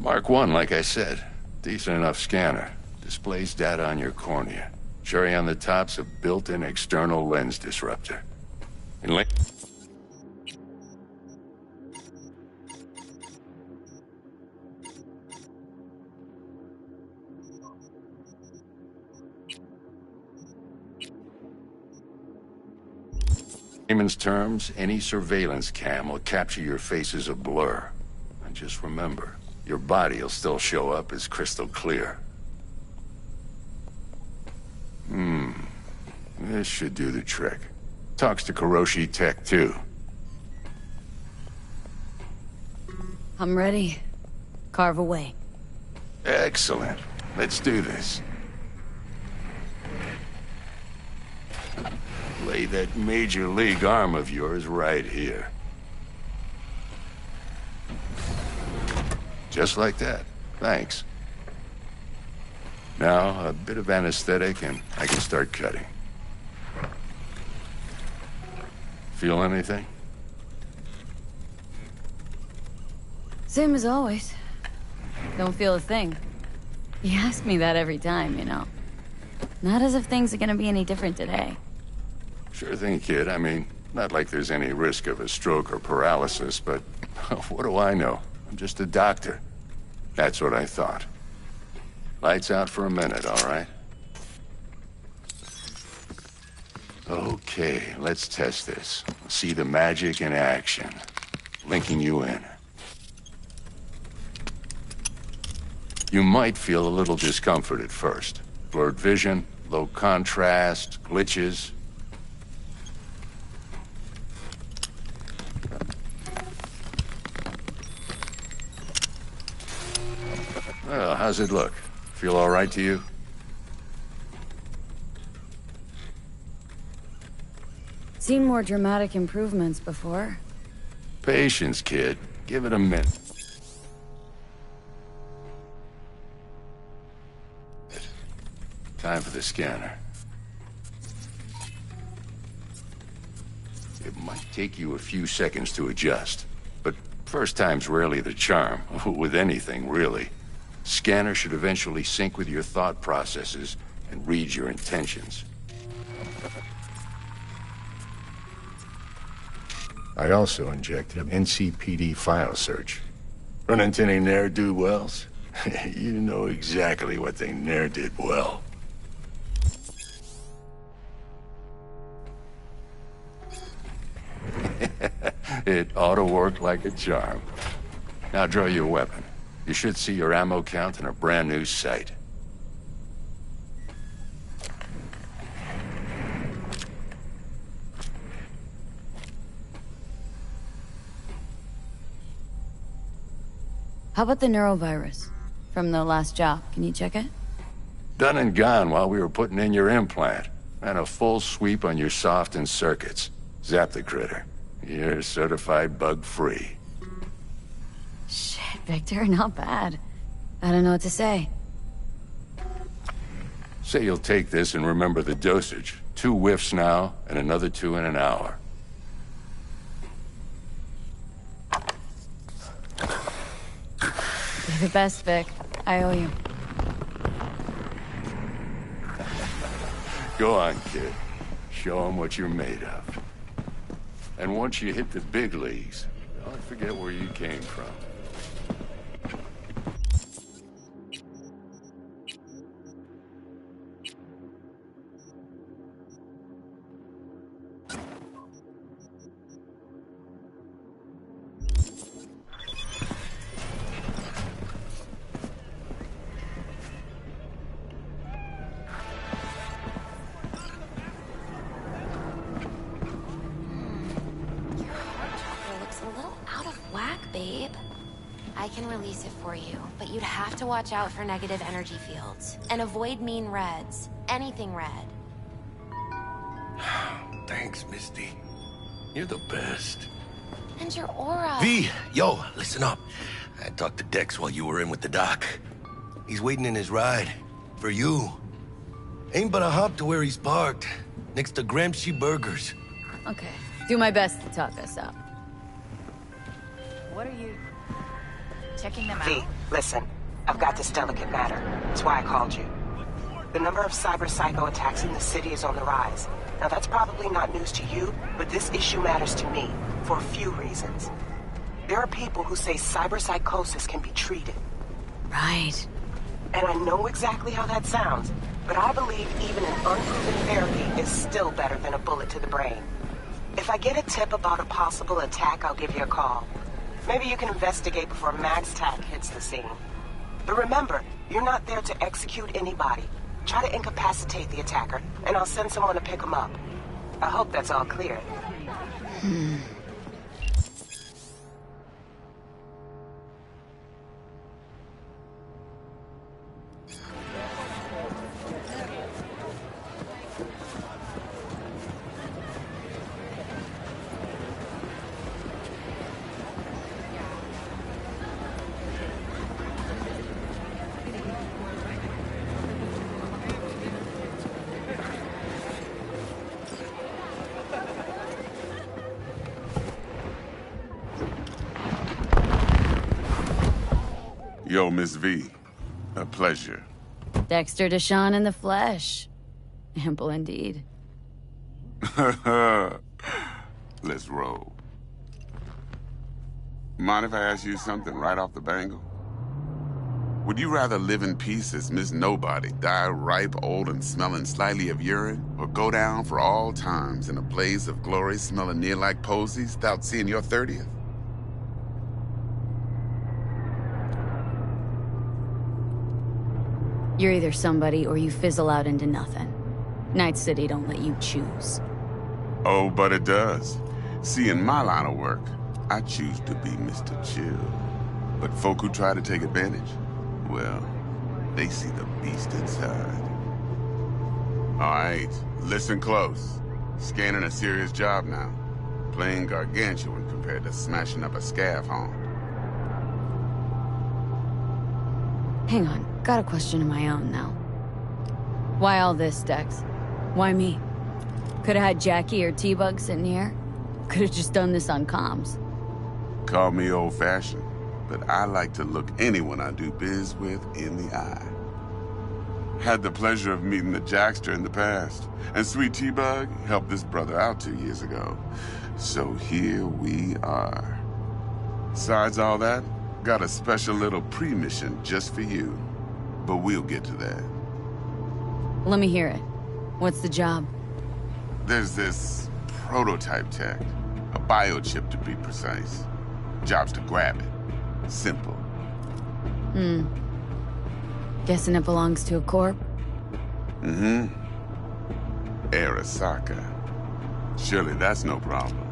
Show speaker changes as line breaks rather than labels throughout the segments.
Mark 1, like I said. Decent enough scanner. Displays data on your cornea. Cherry on the top's a built-in external lens disruptor. Layman's terms, any surveillance cam will capture your face as a blur. And just remember, your body will still show up as crystal clear. This should do the trick. Talks to Kuroshi Tech, too.
I'm ready. Carve away.
Excellent. Let's do this. Lay that major league arm of yours right here. Just like that. Thanks. Now, a bit of anesthetic and I can start cutting. Feel anything?
Same as always. Don't feel a thing. You ask me that every time, you know. Not as if things are gonna be any different today.
Sure thing, kid. I mean, not like there's any risk of a stroke or paralysis, but what do I know? I'm just a doctor. That's what I thought. Lights out for a minute, all right? Okay, let's test this. See the magic in action. Linking you in. You might feel a little discomfort at first. Blurred vision, low contrast, glitches. Well, how's it look? Feel all right to you?
Seen more dramatic improvements before.
Patience, kid. Give it a minute. Time for the scanner. It might take you a few seconds to adjust, but first time's rarely the charm, with anything, really. Scanner should eventually sync with your thought processes and read your intentions. I also injected an NCPD file search. Run into any ne'er-do-wells? You know exactly what they ne'er did well. It ought to work like a charm. Now draw your weapon. You should see your ammo count in a brand new sight.
How about the neurovirus? From the last job, can you check it?
Done and gone while we were putting in your implant. And a full sweep on your soft and circuits. Zap the critter. You're certified bug-free.
Shit, Victor, not bad. I don't know what to say.
Say you'll take this and remember the dosage. 2 whiffs now, and another 2 in an hour.
You're the best, Vic. I owe you.
Go on, kid. Show 'em what you're made of. And once you hit the big leagues, don't forget where you came from.
I can release it for you, but you'd have to watch out for negative energy fields. And avoid mean reds. Anything red.
Thanks, Misty. You're the best.
And your aura.
V, yo, listen up. I talked to Dex while you were in with the doc. He's waiting in his ride. For you. Ain't but a hop to where he's parked. Next to Gramsci Burgers.
Okay. Do my best to talk us up.
What are you... checking them out?
V,
Listen, I've got this delicate matter. That's why I called you. The number of cyber psycho attacks in the city is on the rise. Now that's probably not news to you, but this issue matters to me for a few reasons. There are people who say cyberpsychosis can be treated.
Right.
And I know exactly how that sounds, but I believe even an unproven therapy is still better than a bullet to the brain. If I get a tip about a possible attack, I'll give you a call. Maybe you can investigate before MaxTac hits the scene. But remember, you're not there to execute anybody. Try to incapacitate the attacker, and I'll send someone to pick him up. I hope that's all clear.
Yo, Miss V. A pleasure.
Dexter Deshawn in the flesh. Ample indeed.
Let's roll. Mind if I ask you something right off the bangle? Would you rather live in peace as Miss Nobody, die ripe, old, and smelling slightly of urine, or go down for all times in a blaze of glory smelling near like posies without seeing your 30th?
You're either somebody or you fizzle out into nothing. Night City don't let you choose.
Oh, but it does. See, in my line of work, I choose to be Mr. Chill. But folk who try to take advantage, well, they see the beast inside. All right, listen close. Scanning a serious job now. Playing gargantuan compared to smashing up a scav home.
Hang on, got a question of my own now. Why all this, Dex? Why me? Could've had Jackie or T-Bug sitting here. Could've just done this on comms.
Call me old-fashioned, but I like to look anyone I do biz with in the eye. Had the pleasure of meeting the Jackster in the past, and Sweet T-Bug helped this brother out 2 years ago. So here we are. Besides all that, got a special little pre-mission just for you. But we'll get to that.
Let me hear it. What's the job?
There's this prototype tech. A biochip to be precise. Job's to grab it. Simple.
Guessing it belongs to a corp?
Mm-hmm. Arasaka. Surely that's no problem.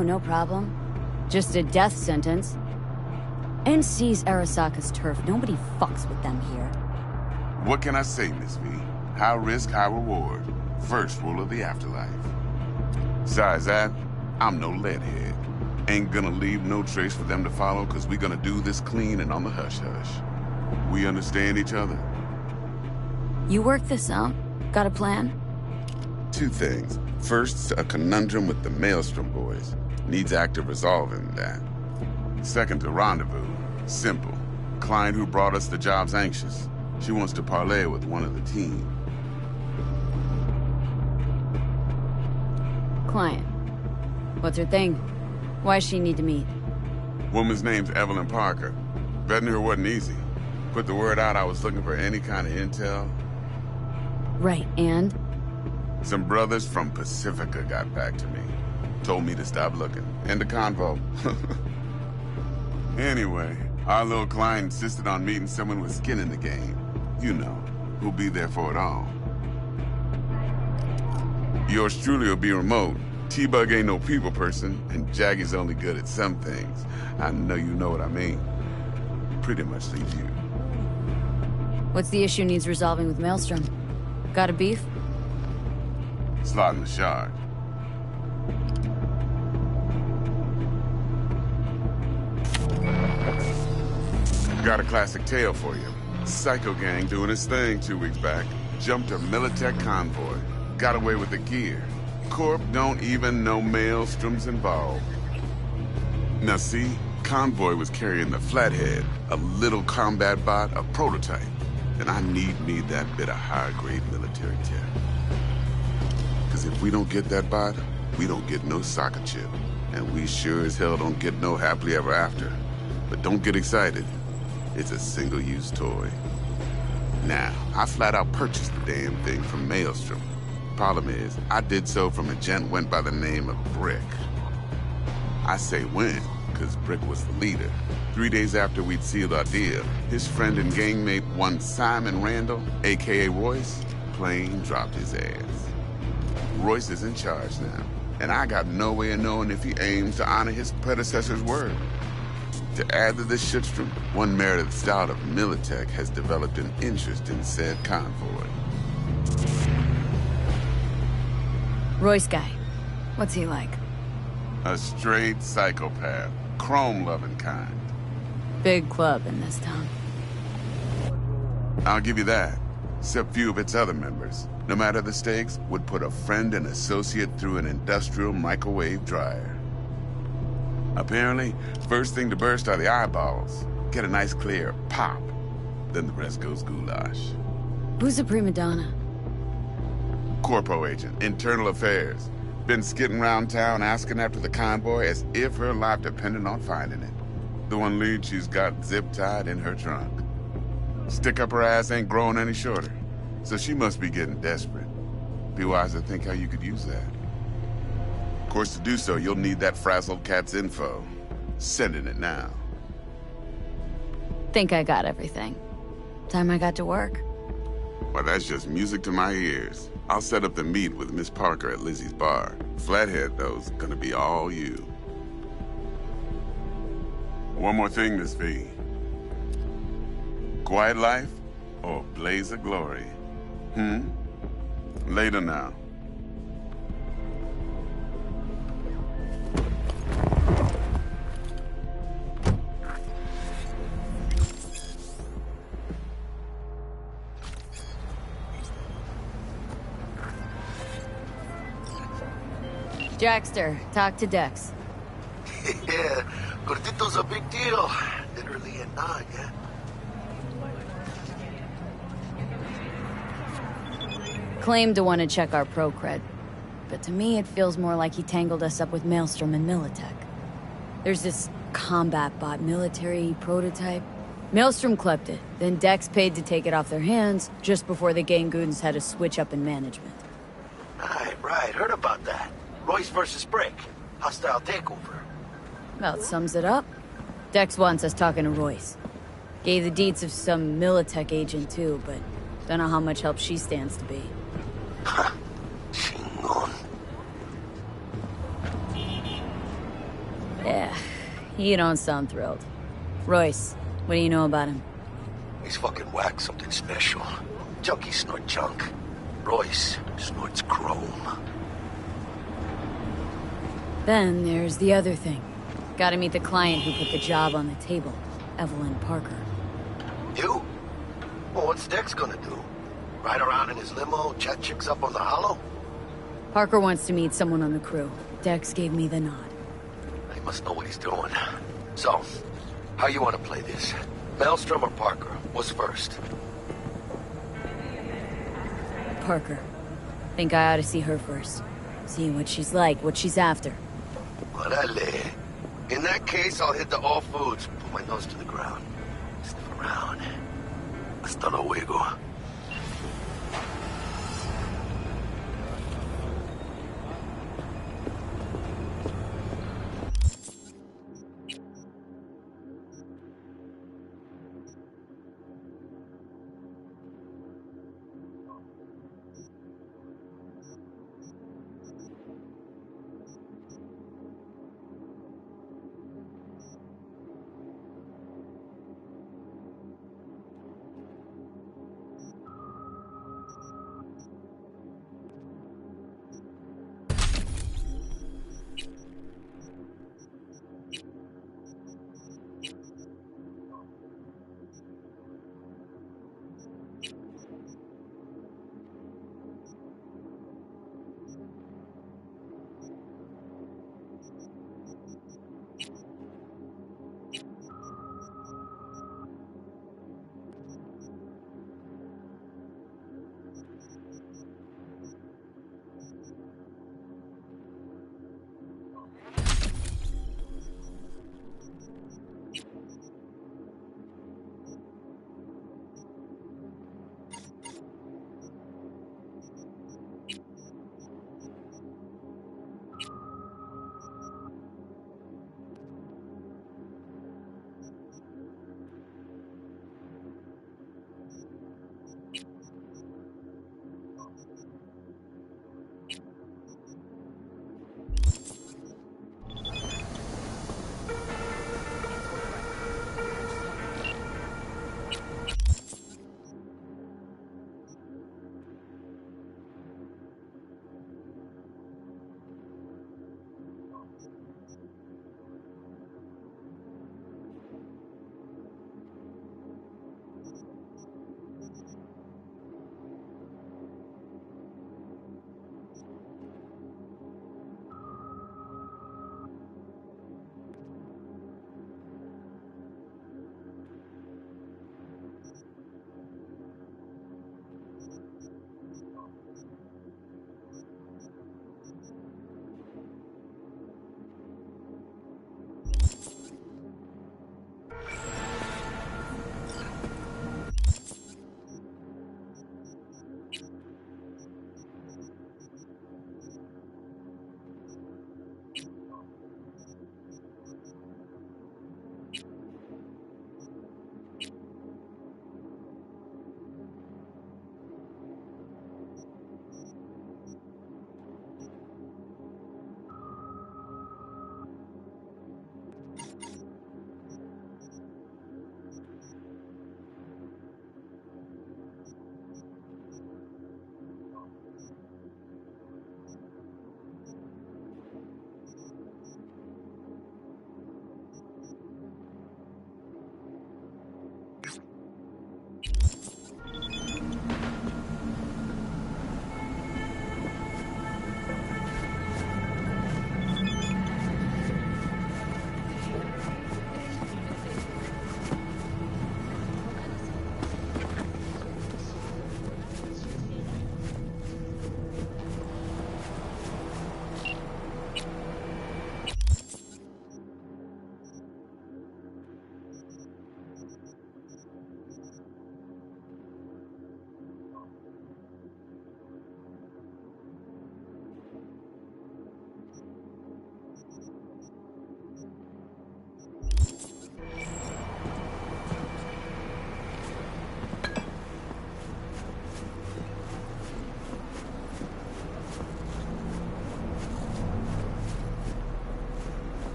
No problem. Just a death sentence. NC's Arasaka's turf. Nobody fucks with them here.
What can I say, Miss V? High risk, high reward. First rule of the afterlife. Besides that, I'm no leadhead. Ain't gonna leave no trace for them to follow, cause we gonna do this clean and on the hush-hush. We understand each other?
You work this out? Got a plan?
Two things. First, a conundrum with the Maelstrom boys. Needs active resolving that. Second, a rendezvous. Simple. Client who brought us the job's anxious. She wants to parlay with one of the team.
Client. What's her thing? Why's she need to meet?
Woman's name's Evelyn Parker. Vetting her wasn't easy. Put the word out I was looking for any kind of intel.
Right, and?
Some brothers from Pacifica got back to me. Told me to stop looking. End the convo. Anyway, our little client insisted on meeting someone with skin in the game. You know, who'll be there for it all. Yours truly will be remote. T-Bug ain't no people person, and Jaggy's only good at some things. I know you know what I mean. Pretty much leaves you.
What's the issue needs resolving with Maelstrom? Got a beef?
Slotting the shard. Got a classic tale for you. Psycho gang doing its thing 2 weeks back. Jumped a Militech convoy. got away with the gear. Corp don't even know Maelstrom's involved. Now see, Convoy was carrying the Flathead, a little combat bot, a prototype. And I need me that bit of high-grade military tech. Because if we don't get that bot, we don't get no soccer chip. And we sure as hell don't get no happily ever after. But don't get excited. It's a single-use toy. Now, I flat out purchased the damn thing from Maelstrom. Problem is, I did so from a gent went by the name of Brick. I say when, because Brick was the leader. 3 days after we'd sealed our deal, his friend and gangmate, one Simon Randall, a.k.a. Royce, plain dropped his ass. Royce is in charge now, and I got no way of knowing if he aims to honor his predecessor's word. To add to this shitstorm, one Meredith Stout of Militech has developed an interest in said convoy.
Royce guy. What's he like?
A straight psychopath. Chrome-loving kind.
Big club in this town.
I'll give you that. Except few of its other members, no matter the stakes, would put a friend and associate through an industrial microwave dryer. Apparently, first thing to burst are the eyeballs. Get a nice clear pop. Then the rest goes goulash.
Who's the prima donna?
Corpo agent, internal affairs. Been skidding around town asking after the convoy as if her life depended on finding it. The one lead she's got zip-tied in her trunk. Stick up her ass ain't growing any shorter, so she must be getting desperate. Be wise to think how you could use that. Of course, to do so, you'll need that frazzled cat's info. Sending it now.
Think I got everything. Time I got to work.
Well, that's just music to my ears. I'll set up the meet with Miss Parker at Lizzie's bar. Flathead, though's gonna be all you. One more thing, Miss V. Quiet life or blaze of glory? Later now.
Jackster, talk to Dex.
Yeah, Gordito's a big deal. Literally and not, yeah.
Claimed to want to check our pro cred. But to me, it feels more like he tangled us up with Maelstrom and Militech. There's this combat bot military prototype. Maelstrom clept it, then Dex paid to take it off their hands just before the Gangoons had a switch up in management.
Right, heard about that. Royce versus Brick. Hostile takeover.
About sums it up. Dex wants us talking to Royce. Gave the deets of some Militech agent too, but don't know how much help she stands to be.
Chingon.
Yeah, you don't sound thrilled. Royce, what do you know about him?
He's fucking whack, something special. Junkies snort junk. Royce snorts chrome.
Then there's the other thing. Gotta meet the client who put the job on the table, Evelyn Parker.
You? Well, what's Dex gonna do? Ride around in his limo, chat chicks up on the hollow?
Parker wants to meet someone on the crew. Dex gave me the nod.
He must know what he's doing. So, how you want to play this? Maelstrom or Parker? What's first?
Parker. Think I ought to see her first. See what she's like, what she's after.
Orale. In that case, I'll hit the all foods, put my nose to the ground. Sniff around. Hasta luego.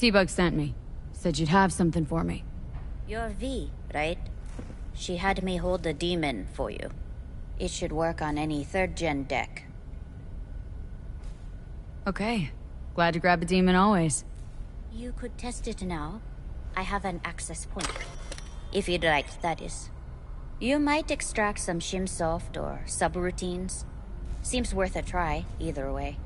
T-Bug sent me. Said you'd have something for me.
You're V, right? She had me hold the demon for you. It should work on any 3rd-gen deck.
Okay. Glad to grab a demon always.
You could test it now. I have an access point. If you'd like, that is. You might extract some shimsoft or subroutines. Seems worth a try, either way.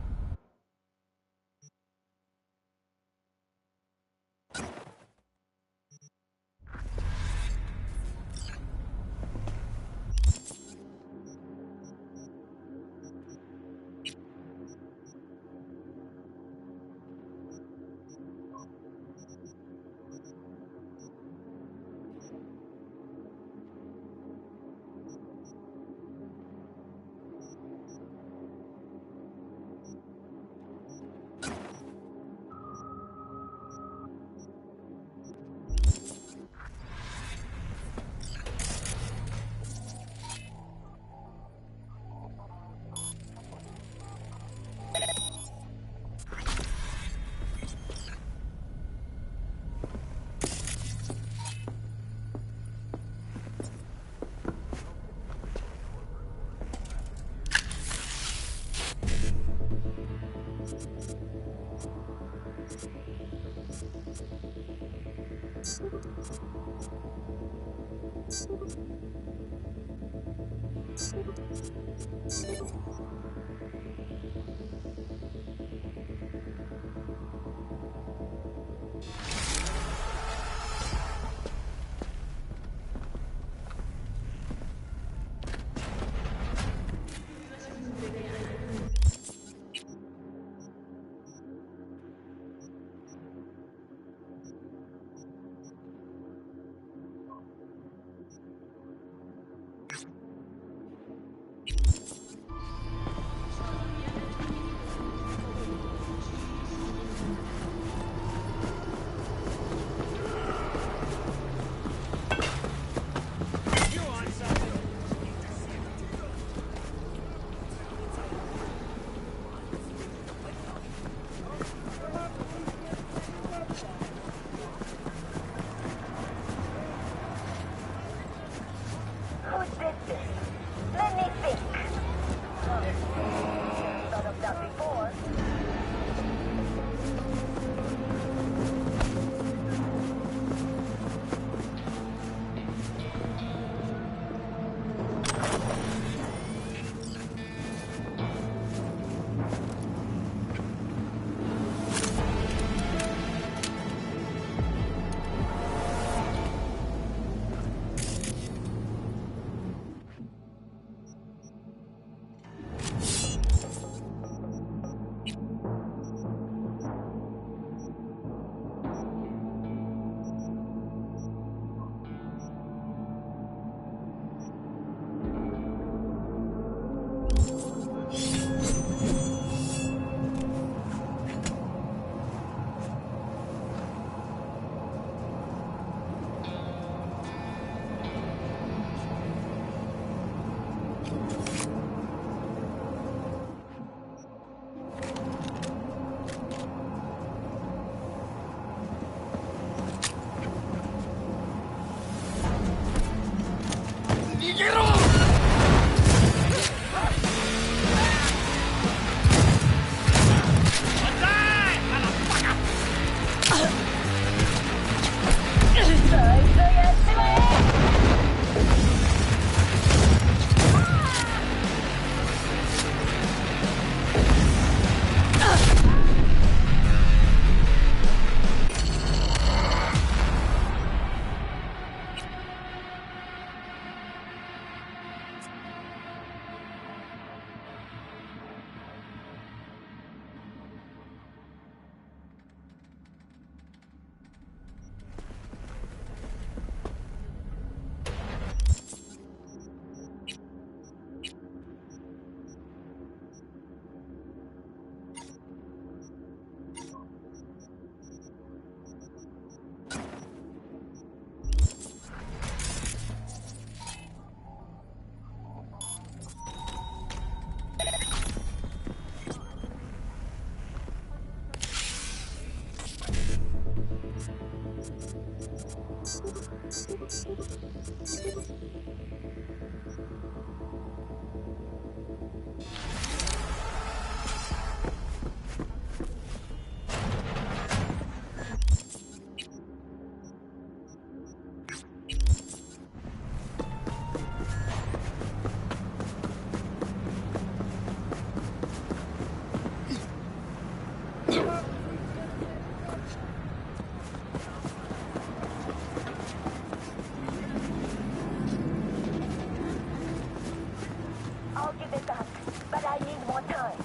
I'll give it back, but I need more time.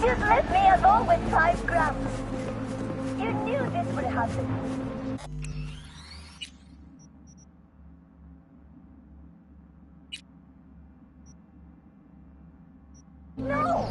Just let me alone with 5 grams. You knew this would happen. No!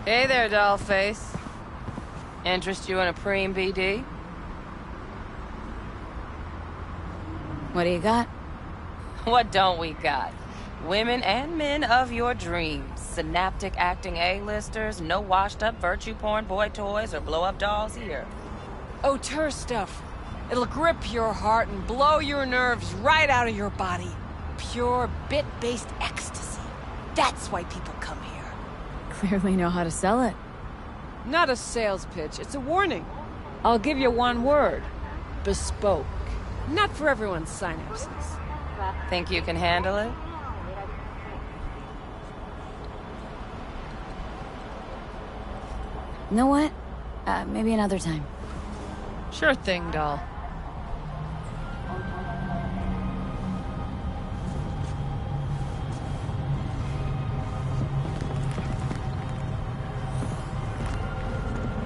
Hey there, dollface. Interest you in a preem BD?
What do you got?
What don't we got? Women and men of your dreams. Synaptic acting A-listers, no washed-up virtue porn boy toys or blow-up dolls here.
Auteur stuff. It'll grip your heart and blow your nerves right out of your body. Pure bit-based ecstasy. That's why people come here.
Clearly know how to sell it.
Not a sales pitch, it's a warning. I'll give you one word. Bespoke. Not for everyone's synapses.
Think you can handle it?
You know what? Maybe another time.
Sure thing, doll.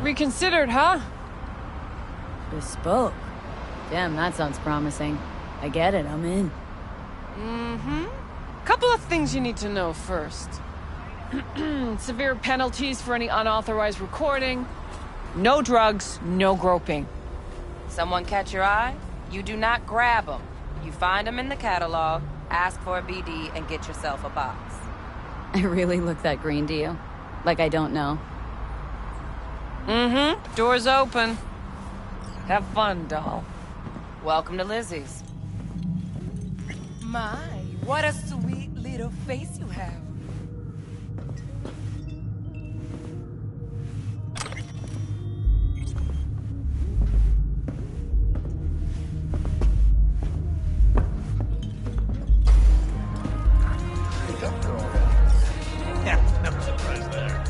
Reconsidered, huh?
Bespoke. Damn, that sounds promising. I get it, I'm in.
Mm-hmm. Couple of things you need to know first. Severe penalties for any unauthorized recording. No drugs, no groping.
Someone catch your eye? You do not grab them. You find them in the catalog, ask for a BD, and get yourself a box.
I really look that green to you? Like I don't know.
Mm-hmm. Door's open. Have fun, doll.
Welcome to Lizzie's.
My, what a sweet little face you have.
Yeah, no surprise there.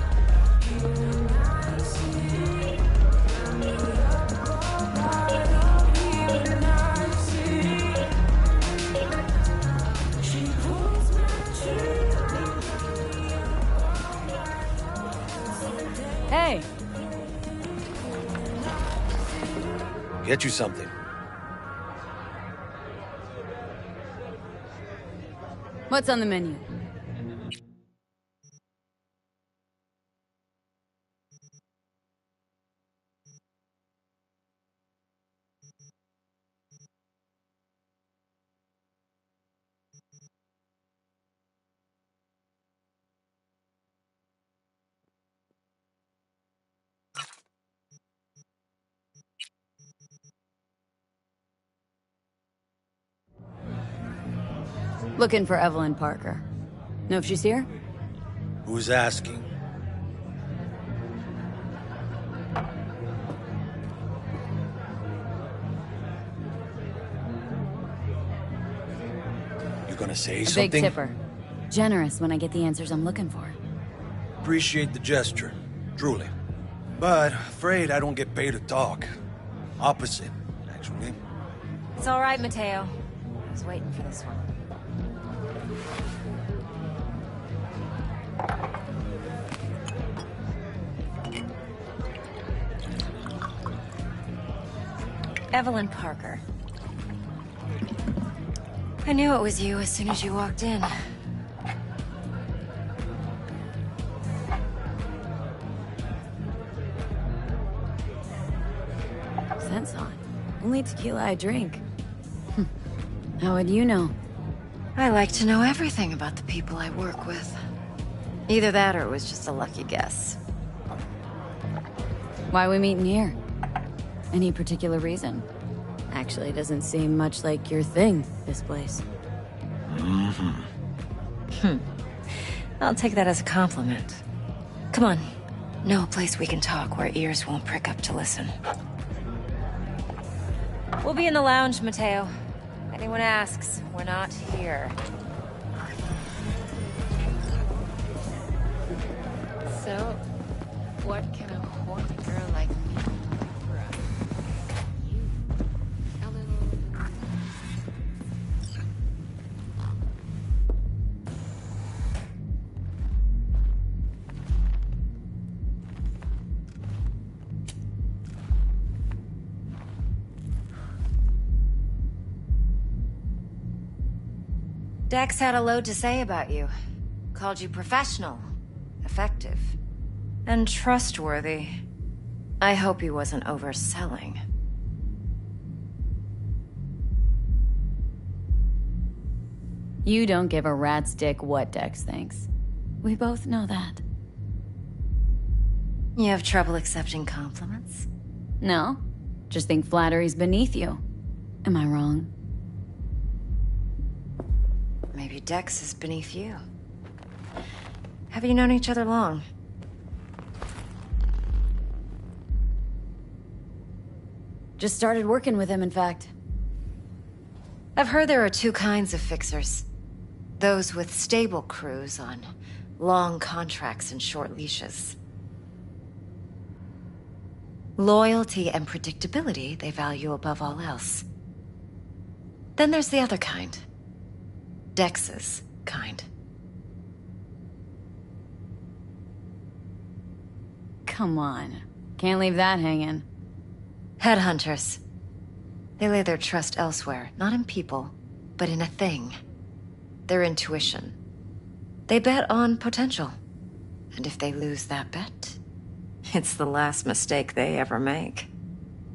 Hey!
Get you something.
What's on the menu? Looking for Evelyn Parker. Know if she's here?
Who's asking? You gonna say something?
Big tipper. Generous when I get the answers I'm looking for.
Appreciate the gesture, truly. But afraid I don't get paid to talk. Opposite, actually.
It's all right, Mateo. I was waiting for this one. Evelyn Parker. I knew it was you as soon as you walked in.
Scent's on. Only tequila I drink. How would you know?
I like to know everything about the people I work with. Either that or it was just a lucky guess.
Why are we meeting here? Any particular reason? Actually, doesn't seem much like your thing, this place.
I'll take that as a compliment. Come on. Know a place we can talk where ears won't prick up to listen. We'll be in the lounge, Mateo. If anyone asks, we're not here.
So, what can a horny girl like me do for us? You, a little...
Dex had a load to say about you. Called you professional, effective,
And trustworthy. I hope he wasn't overselling.
You don't give a rat's dick what Dex thinks. We both know that.
You have trouble accepting compliments?
No, just think flattery's beneath you. Am I wrong?
Maybe Dex is beneath you. Have you known each other long?
Just started working with him, in fact.
I've heard there are two kinds of fixers. Those with stable crews on long contracts and short leashes. Loyalty and predictability they value above all else. Then there's the other kind. Dex's kind.
Come on. Can't leave that hanging.
Headhunters. They lay their trust elsewhere, not in people, but in a thing. Their intuition. They bet on potential. And if they lose that bet, it's the last mistake they ever make.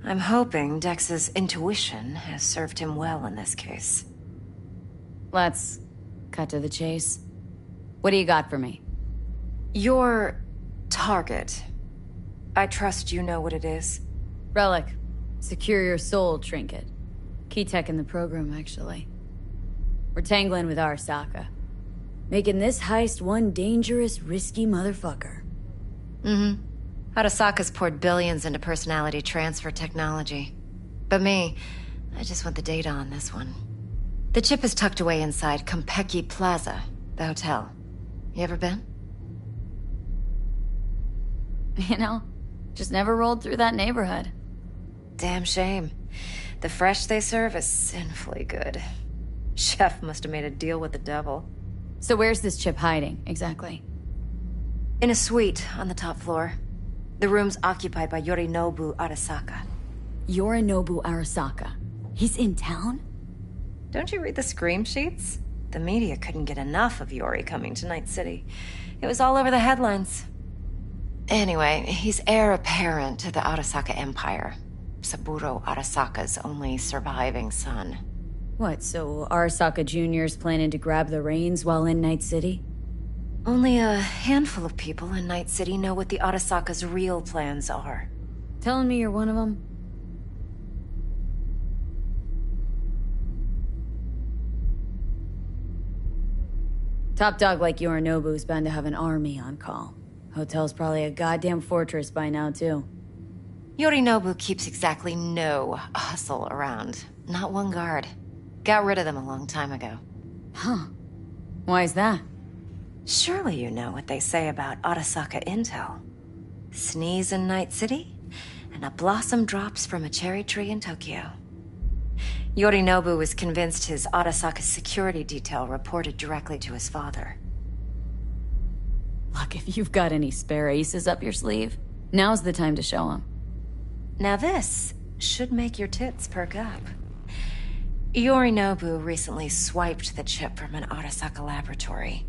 I'm hoping Dex's intuition has served him well in this case.
Let's cut to the chase. What do you got for me?
Your target. I trust you know what it is.
Relic. Secure your soul trinket. Key tech in the program, actually. We're tangling with Arasaka. Making this heist one dangerous, risky motherfucker.
Mm-hmm. Arasaka's poured billions into personality transfer technology. But me, I just want the data on this one. The chip is tucked away inside Konpeki Plaza, the hotel. You ever been?
You know, just never rolled through that neighborhood.
Damn shame. The fresh they serve is sinfully good. Chef must have made a deal with the devil.
So where's this chip hiding, exactly?
In a suite on the top floor. The room's occupied by Yorinobu Arasaka.
Yorinobu Arasaka? He's in town?
Don't you read the scream sheets? The media couldn't get enough of Yori coming to Night City. It was all over the headlines. Anyway, he's heir apparent to the Arasaka Empire. Saburo Arasaka's only surviving son.
What, so Arasaka Jr.'s planning to grab the reins while in Night City?
Only a handful of people in Night City know what the Arasaka's real plans are.
Telling me you're one of them? Top dog like Yorinobu's bound to have an army on call. Hotel's probably a goddamn fortress by now, too.
Yorinobu keeps exactly no hustle around. Not one guard. Got rid of them a long time ago.
Huh. Why is that?
Surely you know what they say about Arasaka intel. Sneeze in Night City, and a blossom drops from a cherry tree in Tokyo. Yorinobu was convinced his Arasaka security detail reported directly to his father.
Look, if you've got any spare aces up your sleeve, now's the time to show them.
Now this should make your tits perk up. Yorinobu recently swiped the chip from an Arasaka laboratory.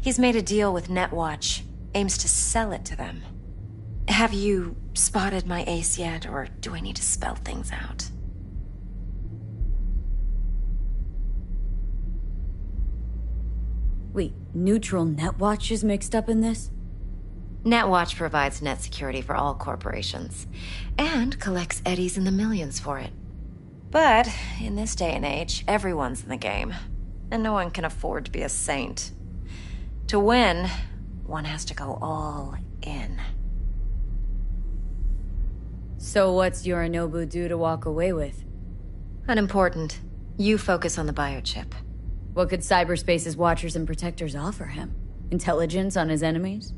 He's made a deal with Netwatch, aims to sell it to them. Have you spotted my ace yet, or do I need to spell things out?
Wait, neutral Netwatch is mixed up in this?
Netwatch provides net security for all corporations, and collects eddies in the millions for it. But in this day and age, everyone's in the game, and no one can afford to be a saint. To win, one has to go all in.
So what's Yorinobu due to walk away with?
Unimportant. You focus on the biochip.
What could cyberspace's watchers and protectors offer him? Intelligence on his enemies?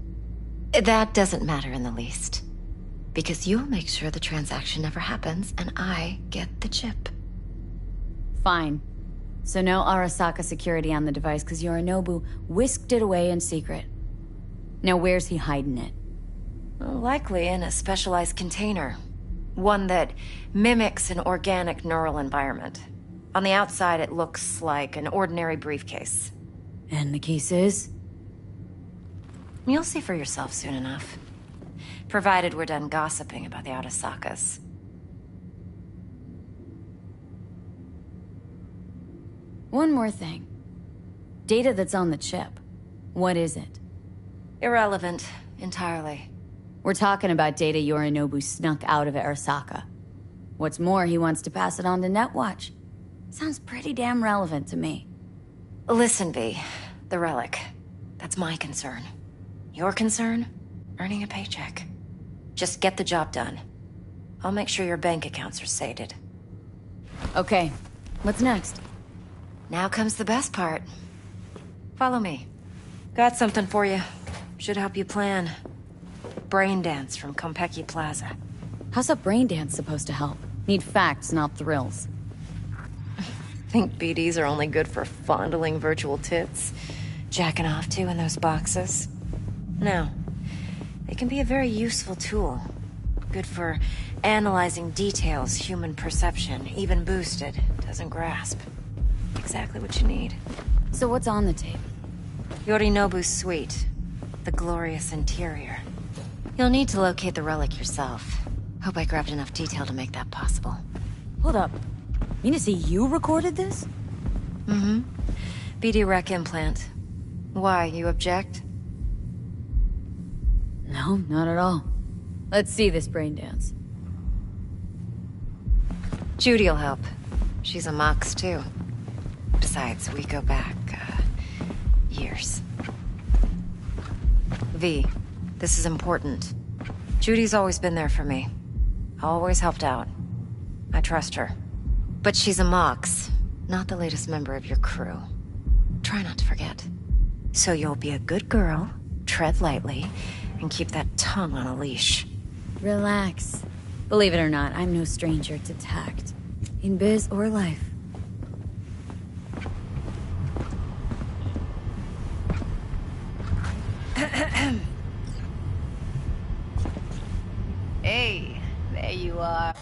That doesn't matter in the least. Because you'll make sure the transaction never happens, and I get the chip.
Fine. So no Arasaka security on the device, because Yorinobu whisked it away in secret. Now where's he hiding it?
Likely in a specialized container. One that mimics an organic neural environment. On the outside, it looks like an ordinary briefcase.
And the case is?
You'll see for yourself soon enough. Provided we're done gossiping about the Arasakas.
One more thing. Data that's on the chip. What is it?
Irrelevant, entirely.
We're talking about data Yorinobu snuck out of Arasaka. What's more, he wants to pass it on to Netwatch. Sounds pretty damn relevant to me.
Listen, V. The relic. That's my concern. Your concern? Earning a paycheck. Just get the job done. I'll make sure your bank accounts are sated.
Okay. What's next?
Now comes the best part. Follow me. Got something for you. Should help you plan. Brain dance from Konpeki Plaza.
How's a brain dance supposed to help? Need facts, not thrills.
Think BDs are only good for fondling virtual tits? Jacking off to in those boxes? No. They can be a very useful tool. Good for analyzing details human perception, even boosted, doesn't grasp. Exactly what you need.
So what's on the tape?
Yorinobu's suite. The glorious interior. You'll need to locate the relic yourself. Hope I grabbed enough detail to make that possible.
Hold up. Mean to say you recorded this?
Mm-hmm. BD rec implant. Why, you object?
No, not at all. Let's see this brain dance.
Judy'll help. She's a Mox, too. Besides, we go back, years. V, this is important. Judy's always been there for me. Always helped out. I trust her. But she's a Mox, not the latest member of your crew. Try not to forget. So you'll be a good girl, tread lightly, and keep that tongue on a leash.
Relax. Believe it or not, I'm no stranger to tact. In biz or life.
Hey, there you are.